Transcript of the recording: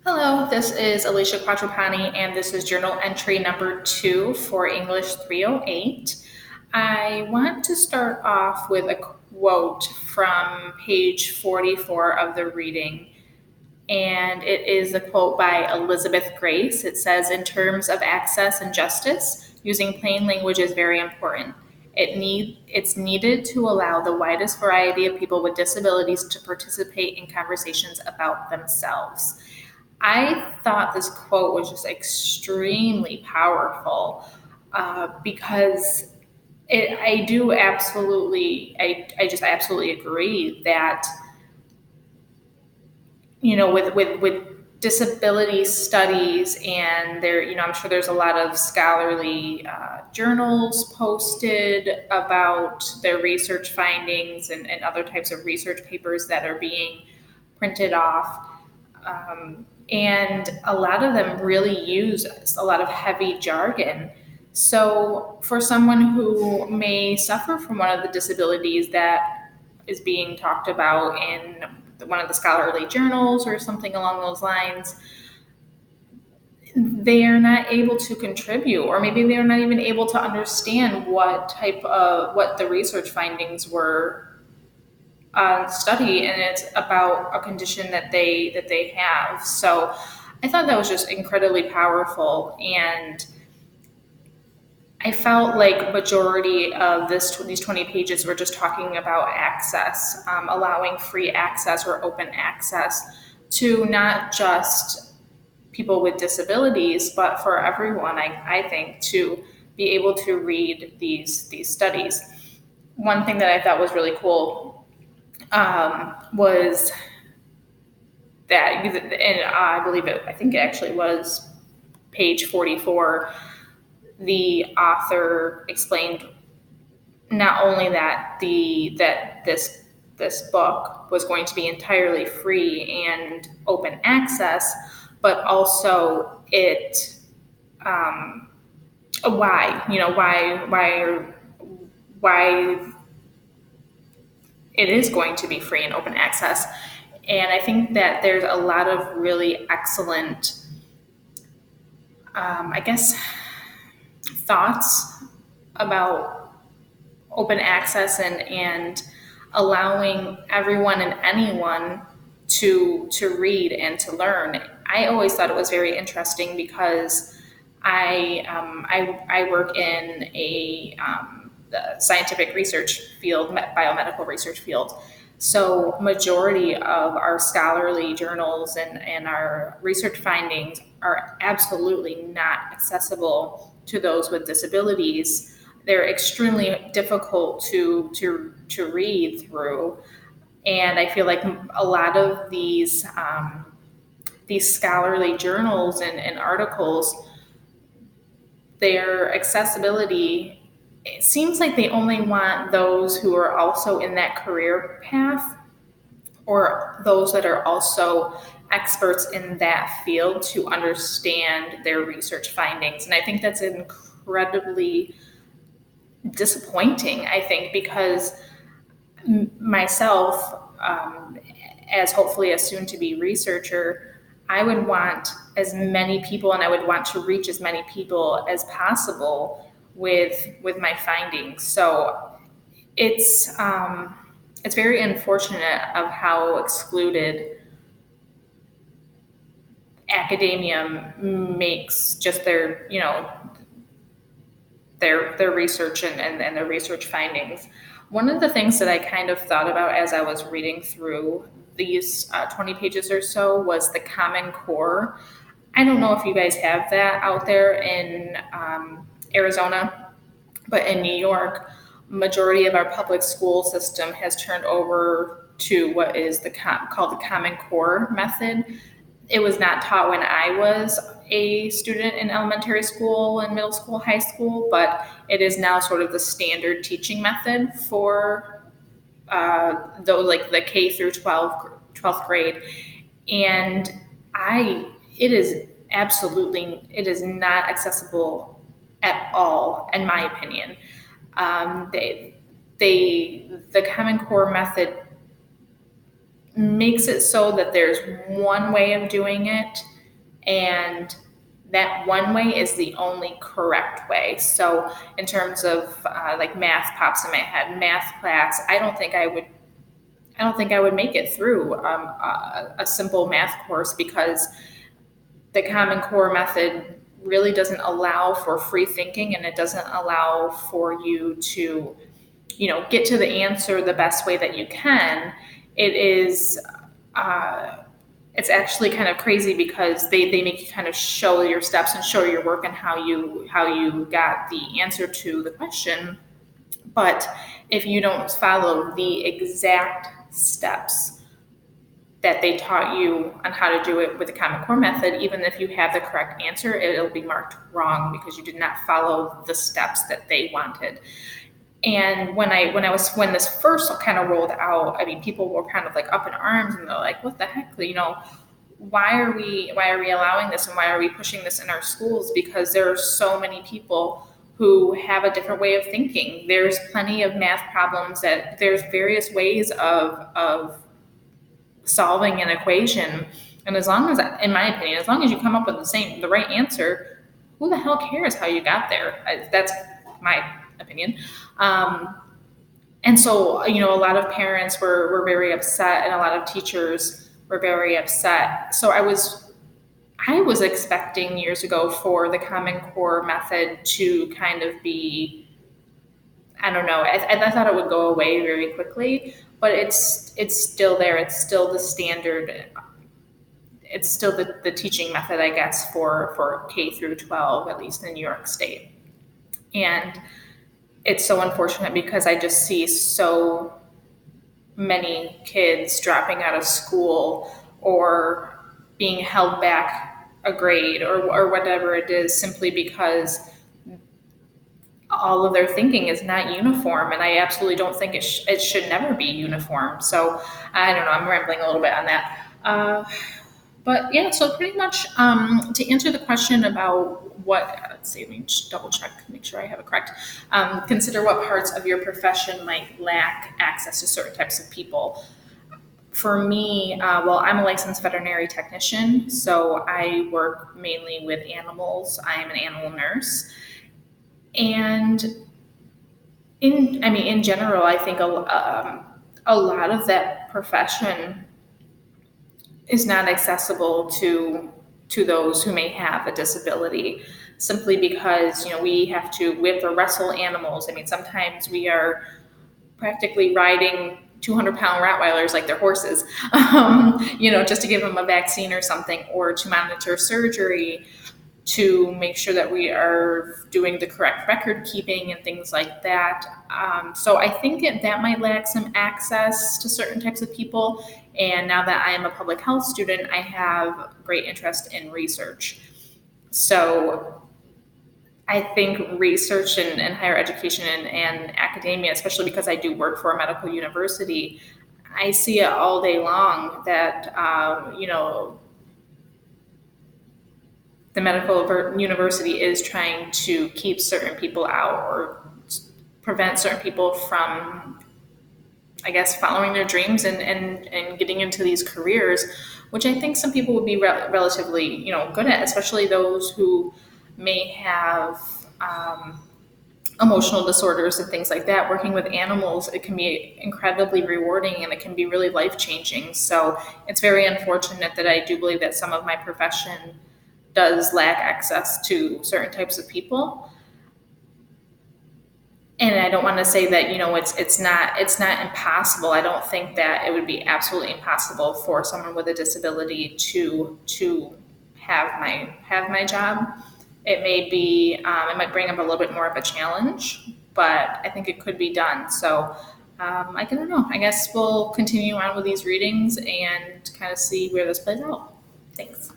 Hello, this is Alicia Quattropani, and this is journal entry number 2 for English 308. I want to start off with a quote from page 44 of the reading, and it is a quote by Elizabeth Grace. It says, "In terms of access and justice, using plain language is very important. It's needed to allow the widest variety of people with disabilities to participate in conversations about themselves." I thought this quote was just extremely powerful because I just absolutely agree that, with disability studies and I'm sure there's a lot of scholarly journals posted about their research findings and other types of research papers that are being printed off. And a lot of them really use a lot of heavy jargon. So, for someone who may suffer from one of the disabilities that is being talked about in one of the scholarly journals or something along those lines, they are not able to contribute, or maybe they're not even able to understand what the research findings were study, and it's about a condition that they have. So I thought that was just incredibly powerful, and I felt like majority of these 20 pages were just talking about access, allowing free access or open access to not just people with disabilities, but for everyone. I think to be able to read these studies. One thing that I thought was really cool was that, and I think it actually was page 44, the author explained not only that this book was going to be entirely free and open access, but also why it is going to be free and open access. And I think that there's a lot of really excellent, thoughts about open access and allowing everyone and anyone to read and to learn. I always thought it was very interesting because I work in the scientific research field, biomedical research field. So majority of our scholarly journals and our research findings are absolutely not accessible to those with disabilities. They're extremely difficult to read through. And I feel like a lot of these scholarly journals and articles, their accessibility, it seems like they only want those who are also in that career path or those that are also experts in that field to understand their research findings. And I think that's incredibly disappointing, I think, because myself, as hopefully a soon-to-be researcher, I would want as many people, and I would want to reach as many people as possible with my findings. So it's very unfortunate of how excluded academia makes just their research and their research findings. One of the things that I kind of thought about as I was reading through these 20 pages or so was the Common Core. I don't know if you guys have that out there in Arizona, but in New York, majority of our public school system has turned over to what is called the Common Core method. It was not taught when I was a student in elementary school and middle school, high school, but it is now sort of the standard teaching method for the K through 12th grade. And it is not accessible at all, in my opinion. The Common Core method makes it so that there's one way of doing it, And that one way is the only correct way. So in terms of like math pops in my head, math class, I don't think I would make it through a simple math course, because the Common Core method really doesn't allow for free thinking, and it doesn't allow for you to, get to the answer the best way that you can. It is, it's actually kind of crazy, because they make you kind of show your steps and show your work and how you got the answer to the question. But if you don't follow the exact steps that they taught you on how to do it with the Common Core method, even if you have the correct answer, it'll be marked wrong because you did not follow the steps that they wanted. And when this first kind of rolled out, I mean, people were kind of like up in arms, and they're like, "What the heck? Why are we allowing this, and why are we pushing this in our schools?" Because there are so many people who have a different way of thinking. There's plenty of math problems that there's various ways of solving an equation. And as long as, in my opinion, as long as you come up with the right answer, who the hell cares how you got there? That's my opinion. And so, a lot of parents were very upset, and a lot of teachers were very upset. So I was expecting years ago for the Common Core method to kind of be, I don't know, I thought it would go away very quickly, but it's still there. It's still the standard. It's still the teaching method, I guess, for K through 12, at least in New York State. And it's so unfortunate, because I just see so many kids dropping out of school or being held back a grade or whatever it is, simply because all of their thinking is not uniform. And I absolutely don't think it should never be uniform. So I don't know, I'm rambling a little bit on that. But yeah, so pretty much to answer the question about let's see, let me just double check, make sure I have it correct. Consider what parts of your profession might lack access to certain types of people. For me, well, I'm a licensed veterinary technician, so I work mainly with animals. I am an animal nurse. And in general, I think a lot of that profession is not accessible to those who may have a disability, simply because we have to whip or wrestle animals. I mean, sometimes we are practically riding 200-pound Rottweilers like they're horses, just to give them a vaccine or something, or to monitor surgery, to make sure that we are doing the correct record keeping and things like that. So I think that might lack some access to certain types of people. And now that I am a public health student, I have great interest in research. So I think research and higher education and academia, especially because I do work for a medical university, I see it all day long that, the medical university is trying to keep certain people out, or prevent certain people from, I guess, following their dreams and getting into these careers, which I think some people would be relatively, good at, especially those who may have emotional disorders and things like that. Working with animals, it can be incredibly rewarding, and it can be really life-changing. So it's very unfortunate that I do believe that some of my profession does lack access to certain types of people. And I don't want to say that, it's not impossible. I don't think that it would be absolutely impossible for someone with a disability to have my job. It may be, it might bring up a little bit more of a challenge, but I think it could be done. So I don't know. I guess we'll continue on with these readings and kind of see where this plays out. Thanks.